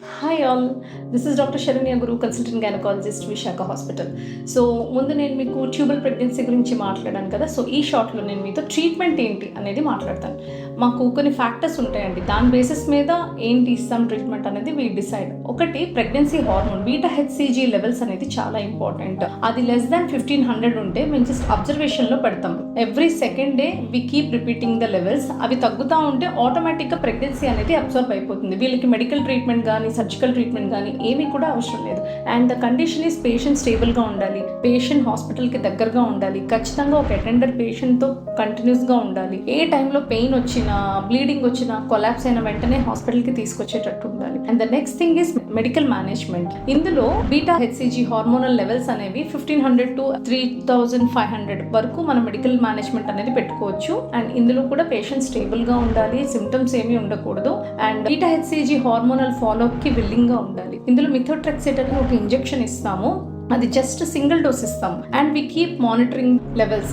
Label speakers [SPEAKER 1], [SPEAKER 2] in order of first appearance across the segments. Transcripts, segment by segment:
[SPEAKER 1] Hi all, this is doctor Saranya Guru, consultant gynaecologist, Visakha hospital. So ముందు నేను మీకు tubal pregnancy గురించి మాట్లాడాను కదా. సో ఈ షార్ట్లో నేను మీతో ట్రీట్మెంట్ ఏంటి అనేది మాట్లాడతాను. మాకు కొన్ని ఫ్యాక్టర్స్ ఉంటాయండి, దాని బేసిస్ మీద ఏంటి ఇస్తాం ట్రీట్మెంట్ అనేది వీ డిసైడ్. ఒకటి, pregnancy hormone beta HCG levels అనేది చాలా ఇంపార్టెంట్. అది లెస్ దాన్ 1500 ఉంటే మేము జస్ట్ అబ్జర్వేషన్లో పెడతాం. Every second day we keep repeating the levels. అవి తగ్గుతూ ఉంటే ఆటోమేటిక్గా ప్రెగ్నెన్సీ అనేది అబ్జర్వ్ అయిపోతుంది. వీళ్ళకి మెడికల్ ట్రీట్మెంట్ కానీ సర్జికల్ ట్రీట్మెంట్ కానీ ఏమీ కూడా అవసరం లేదు. And the condition is patient స్టేబుల్గా ఉండాలి, పేషెంట్ హాస్పిటల్కి దగ్గరగా ఉండాలి, ఖచ్చితంగా ఒక అటెండర్ పేషెంట్తో కంటిన్యూస్గా ఉండాలి. ఏ టైంలో పెయిన్ వచ్చినా, బ్లీడింగ్ వచ్చినా, కొలాప్స్ అయిన వెంటనే హాస్పిటల్కి తీసుకొచ్చేటట్టు ఉండాలి. And the next thing is medical management. ఇందులో బీటా హెచ్సిజీ హార్మోనల్ లెవెల్స్ అనేవి 1500 to 3500 వరకు మన మెడికల్ మేనేజ్మెంట్ అనేది పెట్టుకోవచ్చు. అండ్ ఇందులో కూడా పేషెంట్ స్టేబుల్గా ఉండాలి, సిమ్టమ్స్ ఏమీ ఉండకూడదు. అండ్ బీటా హెచ్సిజీ హార్మోనల్ ఫాలోఅప్కి విల్లింగ్గా ఉండాలి. ఇందులో మిథోట్రెక్సేట్ అని ఒక ఇంజెక్షన్ ఇస్తాము, అది జస్ట్ సింగిల్ డోస్ ఇస్తాం. And we keep monitoring levels.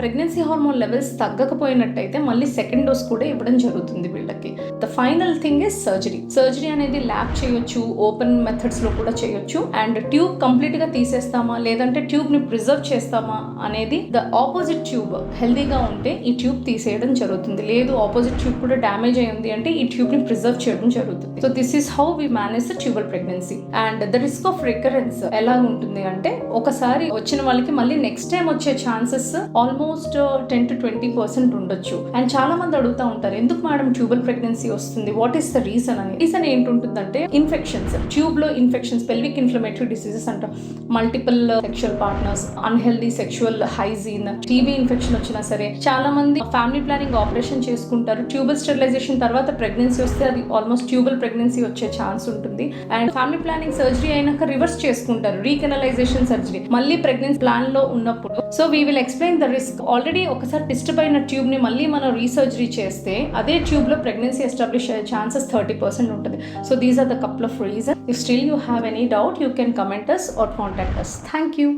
[SPEAKER 1] Pregnancy hormone levels తగ్గకపోయినట్టయితే మళ్ళీ సెకండ్ డోస్ కూడా ఇవ్వడం జరుగుతుంది వీళ్ళకి. The final thing is surgery. Surgery అనేది ల్యాబ్ చేయొచ్చు, ఓపెన్ మెథడ్స్లో కూడా చేయొచ్చు. అండ్ ట్యూబ్ కంప్లీట్గా తీసేస్తామా లేదంటే ట్యూబ్ని ప్రిజర్వ్ చేస్తామా అనేది, ద ఆపోజిట్ ట్యూబ్ హెల్దీగా ఉంటే ఈ ట్యూబ్ తీసేయడం జరుగుతుంది. లేదు ఆపోజిట్ ట్యూబ్ కూడా డ్యామేజ్ అయ్యింది అంటే ఈ ట్యూబ్ని ప్రిజర్వ్ చేయడం జరుగుతుంది. So this is how we manage the tubal pregnancy. And the risk of recurrence ఎలా ఉంటుంది అంటే, ఒకసారి వచ్చిన వాళ్ళకి మళ్ళీ నెక్స్ట్ టైం వచ్చే ఛాన్సెస్ ఆల్మోస్ట్ 10 to 20% ఉండొచ్చు. అండ్ చాలా మంది అడుగుతూ ఉంటారు, ఎందుకు మేడం ట్యూబల్ ప్రెగ్నెన్సీ వస్తుంది, వాట్ ఈస్ ద రీజన్ అని. రీజన్ ఏంటుంటుందంటే ఇన్ఫెక్షన్స్, ట్యూబ్ లో ఇన్ఫెక్షన్స్, పెల్విక్ ఇన్ఫ్లమేటరీ డిసీజెస్ అంటాం, multiple sexual partners, unhealthy sexual hygiene, TB infection వచ్చినా సరే. చాలా మంది ఫ్యామిలీ ప్లానింగ్ ఆపరేషన్ చేసుకుంటారు, ట్యూబల్ స్టెరిలైజేషన్ తర్వాత ప్రెగ్నెన్సీ వస్తే అది ఆల్మోస్ట్ ట్యూబల్ ప్రెగ్నెన్సీ వచ్చే ఛాన్స్ ఉంటుంది. అండ్ ఫ్యామిలీ ప్లానింగ్ సర్జరీ అయినాక రివర్స్ చేసుకుంటారు, రీకెనలైజేషన్ సర్జరీ, మళ్ళీ ప్రెగ్నెన్సీ ప్లాన్ లో ఉన్నప్పుడు. So we will explain the risk. Already ఒకసారి డిస్టర్బ్ అయిన ట్యూబ్ ని మళ్ళీ మనం రీసర్జరీ చేస్తే అదే ట్యూబ్ లో ప్రెగ్నెన్సీ ఎస్టాబ్లిష్ అయ్యే ఛాన్సెస్ 30% ఉంటుంది. So these are the couple of reasons. If still you have any doubt, you can comment us or contact us. Thank you.